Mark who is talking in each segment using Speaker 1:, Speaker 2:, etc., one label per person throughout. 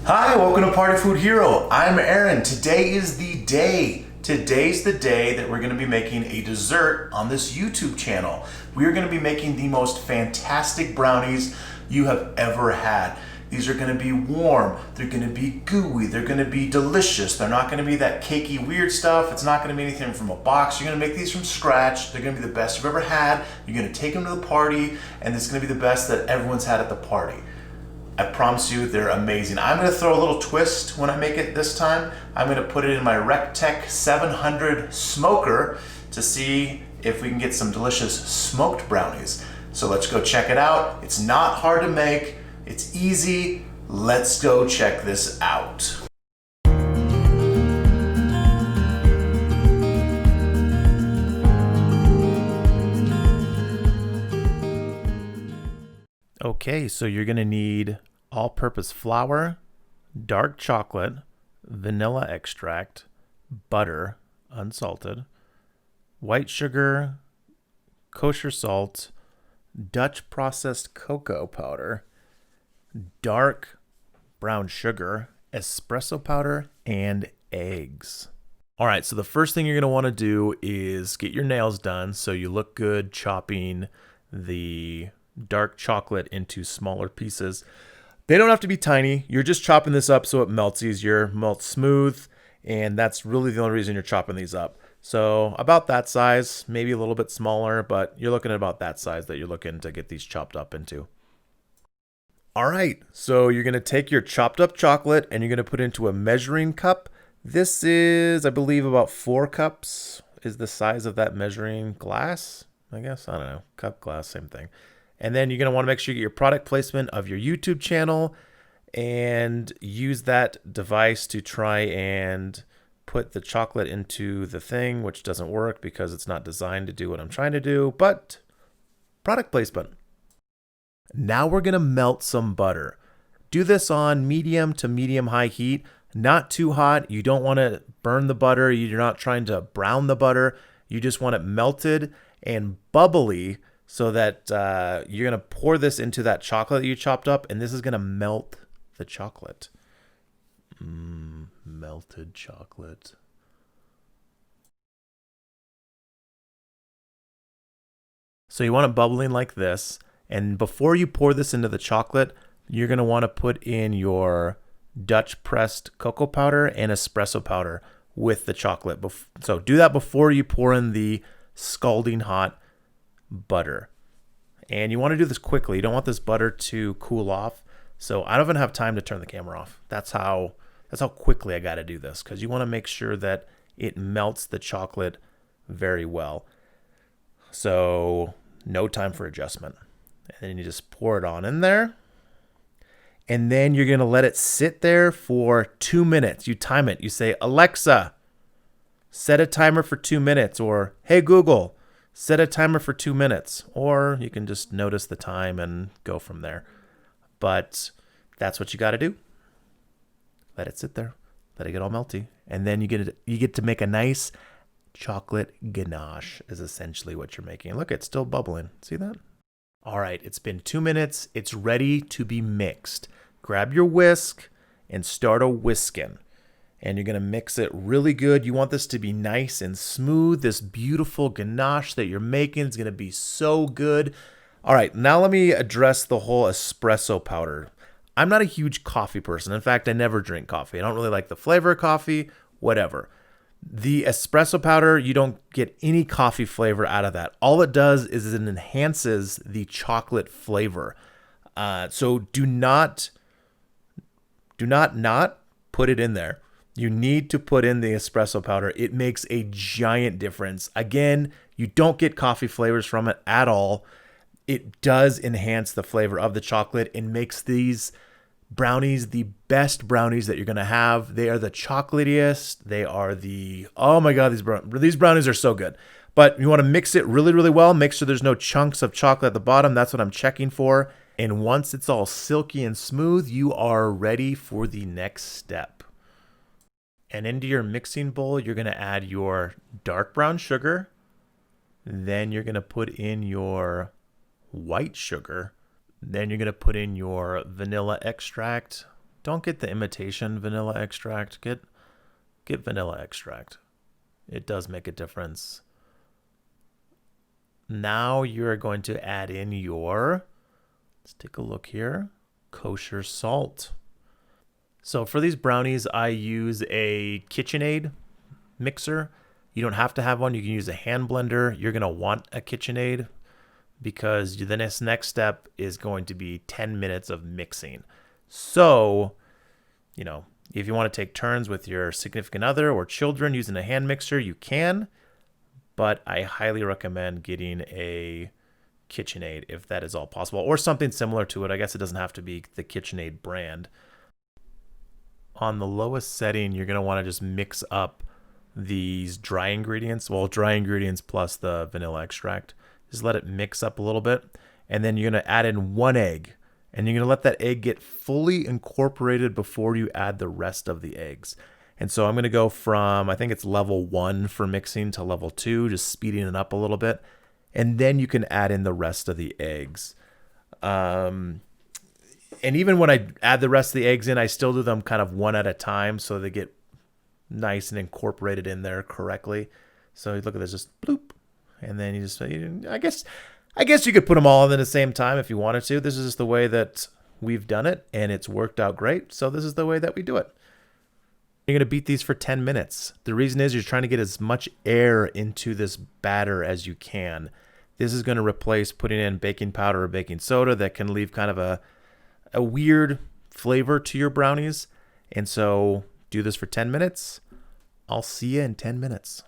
Speaker 1: Hi, welcome to Party Food Hero. I'm Aaron. Today is the day. Today's the day that we're going to be making a dessert on this YouTube channel. We are going to be making the most fantastic brownies you have ever had. These are going to be warm, they're going to be gooey, they're going to be delicious. They're not going to be that cakey weird stuff. It's not going to be anything from a box. You're going to make these from scratch. They're going to be the best you've ever had. You're going to take them to the party, and it's going to be the best that everyone's had at the party. I promise you, they're amazing. I'm gonna throw a little twist when I make it this time. I'm gonna put it in my Recteq 700 smoker to see if we can get some delicious smoked brownies. So let's go check it out. It's not hard to make, it's easy. Let's go check this out. Okay, so you're gonna need all-purpose flour, dark chocolate, vanilla extract, butter, unsalted, white sugar, kosher salt, Dutch processed cocoa powder, dark brown sugar, espresso powder, and eggs. All right, so the first thing you're gonna wanna do is get your nails done so you look good chopping the dark chocolate into smaller pieces. They don't have to be tiny. You're just chopping this up so it melts easier, melts smooth, and that's really the only reason you're chopping these up. So about that size, maybe a little bit smaller, but you're looking at about that size that you're looking to get these chopped up into. All right, so you're gonna take your chopped up chocolate and you're gonna put into a measuring cup. This is, I believe, about 4 cups is the size of that measuring glass, I guess. I don't know, cup, glass, same thing. And then you're going to want to make sure you get your product placement of your YouTube channel and use that device to try and put the chocolate into the thing, which doesn't work because it's not designed to do what I'm trying to do, but product placement. Now we're going to melt some butter. Do this on medium to medium high heat, not too hot. You don't want to burn the butter. You're not trying to brown the butter. You just want it melted and bubbly, so that you're going to pour this into that chocolate that you chopped up, and this is going to melt the chocolate. Melted chocolate. So you want it bubbling like this, and before you pour this into the chocolate, you're going to want to put in your Dutch pressed cocoa powder and espresso powder with the chocolate. So do that before you pour in the scalding hot butter. And you want to do this quickly. You don't want this butter to cool off. So I don't even have time to turn the camera off. That's how quickly I got to do this, because you want to make sure that it melts the chocolate very well. So no time for adjustment. And then you just pour it on in there. And then you're going to let it sit there for 2 minutes. You time it. You say, Alexa, set a timer for 2 minutes, or hey, Google, set a timer for 2 minutes, or you can just notice the time and go from there. But that's what you got to do. Let it sit there. Let it get all melty. And then you get to make a nice chocolate ganache is essentially what you're making. Look, it's still bubbling. See that? All right, it's been 2 minutes. It's ready to be mixed. Grab your whisk and start a whisking. And you're going to mix it really good. You want this to be nice and smooth. This beautiful ganache that you're making is going to be so good. All right, now let me address the whole espresso powder. I'm not a huge coffee person. In fact, I never drink coffee. I don't really like the flavor of coffee, whatever. The espresso powder, you don't get any coffee flavor out of that. All it does is it enhances the chocolate flavor. So do not put it in there. You need to put in the espresso powder. It makes a giant difference. Again, you don't get coffee flavors from it at all. It does enhance the flavor of the chocolate and makes these brownies the best brownies that you're going to have. They are the chocolatiest. They are oh my God, these brownies are so good. But you want to mix it really, really well. Make sure there's no chunks of chocolate at the bottom. That's what I'm checking for. And once it's all silky and smooth, you are ready for the next step. And into your mixing bowl, you're going to add your dark brown sugar. Then you're going to put in your white sugar. Then you're going to put in your vanilla extract Don't get the imitation vanilla extract. Get vanilla extract. It does make a difference. Now you're going to add in your, let's take a look here, kosher salt. So for these brownies, I use a KitchenAid mixer. You don't have to have one. You can use a hand blender. You're going to want a KitchenAid because the next step is going to be 10 minutes of mixing. So, you know, if you want to take turns with your significant other or children using a hand mixer, you can. But I highly recommend getting a KitchenAid if that is all possible, or something similar to it. I guess it doesn't have to be the KitchenAid brand. On the lowest setting, you're going to want to just mix up these dry ingredients. Well, dry ingredients plus the vanilla extract. Just let it mix up a little bit. And then you're going to add in 1 egg. And you're going to let that egg get fully incorporated before you add the rest of the eggs. And so I'm going to go from, I think it's level 1 for mixing to level 2, just speeding it up a little bit. And then you can add in the rest of the eggs. And even when I add the rest of the eggs in, I still do them kind of one at a time so they get nice and incorporated in there correctly. So you look at this, just bloop. And then you just, I guess you could put them all in at the same time if you wanted to. This is just the way that we've done it, and it's worked out great. So this is the way that we do it. You're going to beat these for 10 minutes. The reason is you're trying to get as much air into this batter as you can. This is going to replace putting in baking powder or baking soda that can leave kind of a weird flavor to your brownies. And so do this for 10 minutes. I'll see you in 10 minutes.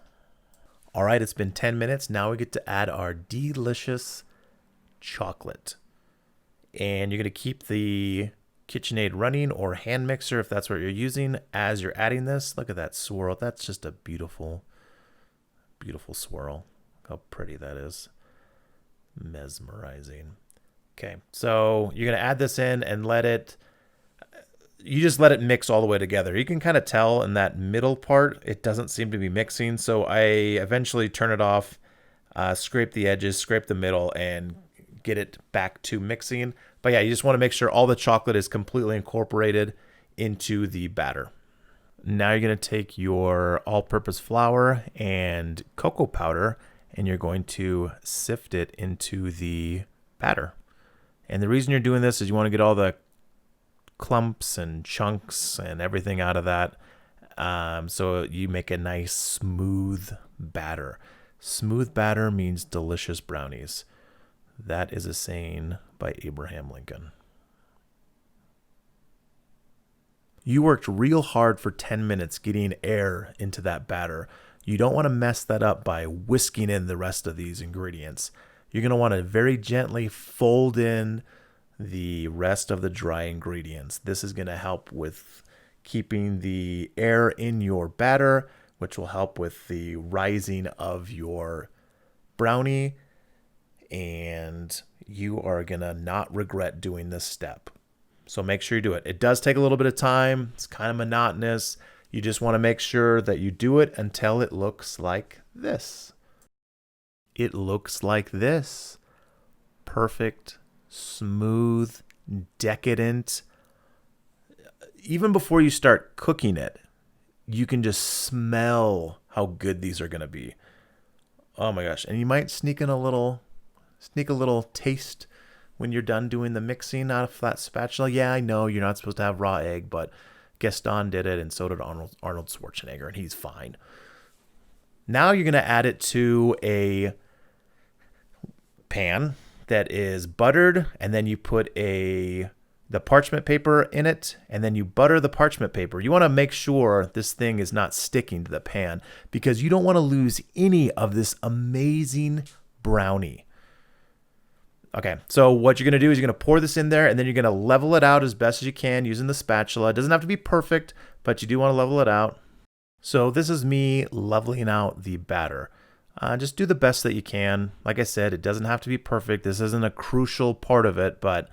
Speaker 1: All right, it's been 10 minutes. Now we get to add our delicious chocolate. And you're going to keep the KitchenAid running or hand mixer if that's what you're using as you're adding this. Look at that swirl. That's just a beautiful, beautiful swirl. How pretty that is. Mesmerizing. Okay, so you're going to add this in and you just let it mix all the way together. You can kind of tell in that middle part, it doesn't seem to be mixing. So I eventually turn it off, scrape the edges, scrape the middle, and get it back to mixing. But yeah, you just want to make sure all the chocolate is completely incorporated into the batter. Now you're going to take your all-purpose flour and cocoa powder, and you're going to sift it into the batter. And the reason you're doing this is you want to get all the clumps and chunks and everything out of that, so you make a nice smooth batter. Smooth batter means delicious brownies. That is a saying by Abraham Lincoln. You worked real hard for 10 minutes getting air into that batter. You don't want to mess that up by whisking in the rest of these ingredients. You're going to want to very gently fold in the rest of the dry ingredients. This is going to help with keeping the air in your batter, which will help with the rising of your brownie, and you are going to not regret doing this step. So make sure you do it. It does take a little bit of time. It's kind of monotonous. You just want to make sure that you do it until it looks like this. It looks like this. Perfect. Smooth, decadent. Even before you start cooking it, you can just smell how good these are going to be. Oh my gosh. And you might sneak a little taste when you're done doing the mixing out of that spatula. Yeah, I know you're not supposed to have raw egg, but Gaston did it, and so did Arnold Schwarzenegger, and he's fine. Now you're going to add it to a pan that is buttered, and then you put the parchment paper in it, and then you butter the parchment paper. You want to make sure this thing is not sticking to the pan because you don't want to lose any of this amazing brownie. Okay, so what you're going to do is you're going to pour this in there, and then you're going to level it out as best as you can using the spatula. It doesn't have to be perfect, but you do want to level it out. So this is me leveling out the batter. Just do the best that you can. Like I said, it doesn't have to be perfect. This isn't a crucial part of it, but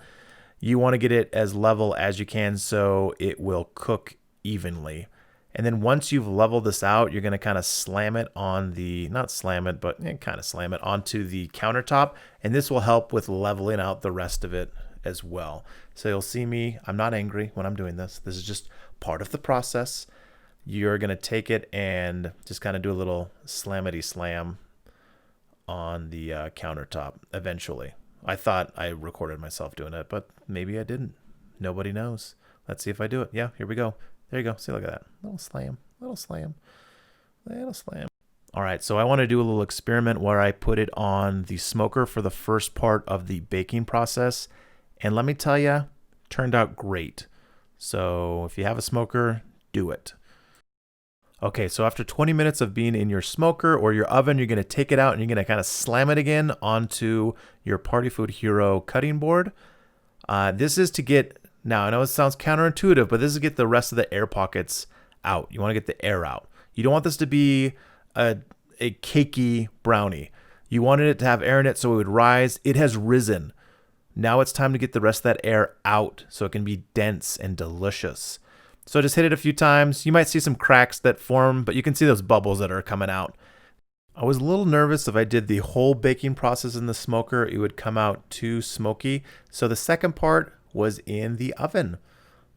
Speaker 1: you want to get it as level as you can so it will cook evenly. And then once you've leveled this out, you're going to kind of slam it on the, not slam it, but kind of slam it onto the countertop. And this will help with leveling out the rest of it as well. So you'll see me, I'm not angry when I'm doing this. This is just part of the process. You're gonna take it and just kind of do a little slamity slam on the countertop eventually. I thought I recorded myself doing it, but maybe I didn't. Nobody knows. Let's see if I do it. Yeah, here we go. There you go. See, look at that. Little slam, little slam, little slam. All right, so I want to do a little experiment where I put it on the smoker for the first part of the baking process. And let me tell you, turned out great. So if you have a smoker, do it. Okay, so after 20 minutes of being in your smoker or your oven, you're going to take it out and you're going to kind of slam it again onto your Party Food Hero cutting board. This is to get, now I know it sounds counterintuitive, but this is to get the rest of the air pockets out. You want to get the air out. You don't want this to be a cakey brownie. You wanted it to have air in it so it would rise. It has risen. Now it's time to get the rest of that air out so it can be dense and delicious. So just hit it a few times. You might see some cracks that form, but you can see those bubbles that are coming out. I was a little nervous if I did the whole baking process in the smoker, it would come out too smoky. So the second part was in the oven.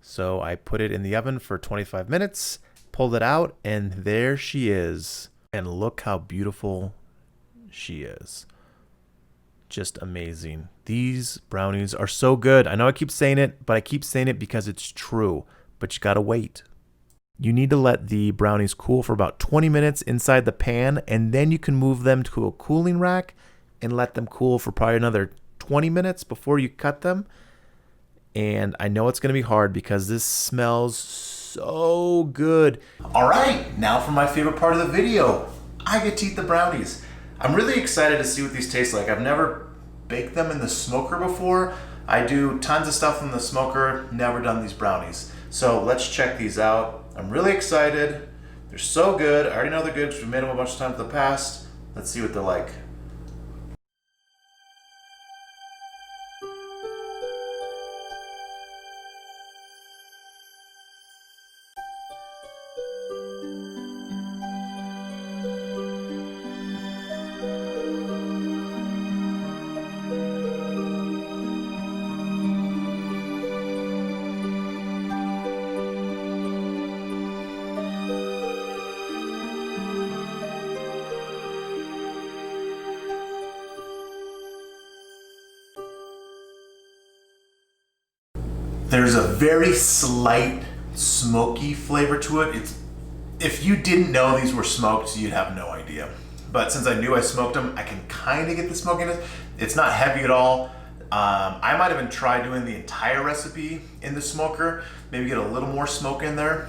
Speaker 1: So I put it in the oven for 25 minutes, pulled it out, and there she is. And look how beautiful she is. Just amazing. These brownies are so good. I know I keep saying it, but I keep saying it because it's true. But you gotta wait. You need to let the brownies cool for about 20 minutes inside the pan, and then you can move them to a cooling rack and let them cool for probably another 20 minutes before you cut them. And I know it's gonna be hard because this smells so good. All right, now for my favorite part of the video. I get to eat the brownies. I'm really excited to see what these taste like. I've never baked them in the smoker before. I do tons of stuff in the smoker, never done these brownies. So let's check these out. I'm really excited. They're so good. I already know they're good because we made them a bunch of times in the past. Let's see what they're like. There's a very slight smoky flavor to it. If you didn't know these were smoked, you'd have no idea. But since I knew I smoked them, I can kind of get the smokiness. It's not heavy at all. I might even try doing the entire recipe in the smoker, maybe get a little more smoke in there.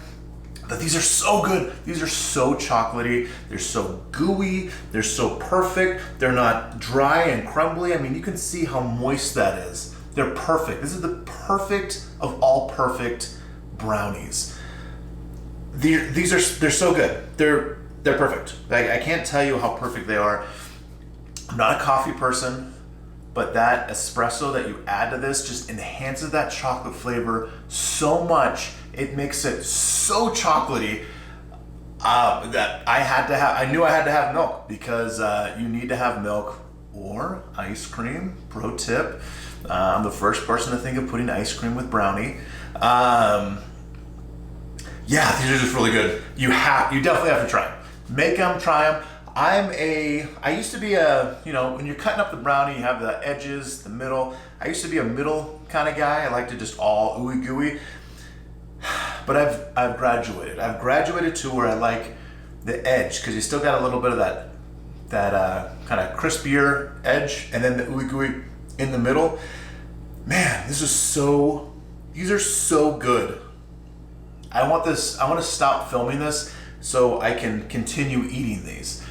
Speaker 1: But these are so good. These are so chocolatey. They're so gooey. They're so perfect. They're not dry and crumbly. I mean, you can see how moist that is. They're perfect. This is the perfect of all perfect brownies. They're so good. They're perfect. I can't tell you how perfect they are. I'm not a coffee person, but that espresso that you add to this just enhances that chocolate flavor so much. It makes it so chocolatey that I knew I had to have milk, because you need to have milk or ice cream. Pro tip. I'm the first person to think of putting ice cream with brownie. Yeah, these are just really good. You definitely have to try them. Make them, try them. I used to be when you're cutting up the brownie, you have the edges, the middle. I used to be a middle kind of guy. I like to just all ooey gooey. But I've graduated. I've graduated to where I like the edge, because you still got a little bit of that kind of crispier edge, and then the ooey gooey in the middle. Man, these are so good. I want to stop filming this so I can continue eating these.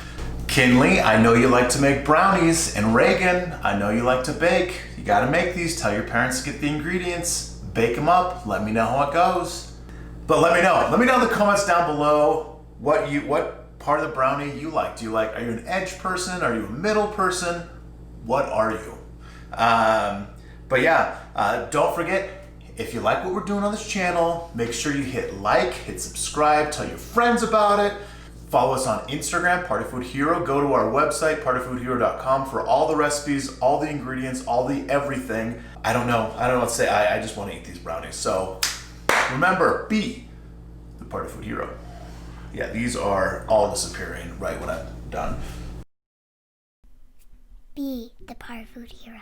Speaker 1: Kinley, I know you like to make brownies, and Reagan, I know you like to bake. You gotta make these. Tell your parents to get the ingredients, bake them up, let me know how it goes. But let me know in the comments down below what part of the brownie you like. Are you an edge person? Are you a middle person? What are you? But yeah, don't forget, if you like what we're doing on this channel, make sure you hit like, hit subscribe, tell your friends about it. Follow us on Instagram, Party Food Hero. Go to our website, partyfoodhero.com, for all the recipes, all the ingredients, all the everything. I don't know what to say. I just want to eat these brownies. So remember, be the Party Food Hero. Yeah, these are all disappearing right when I'm done.
Speaker 2: Be the Party Food Hero.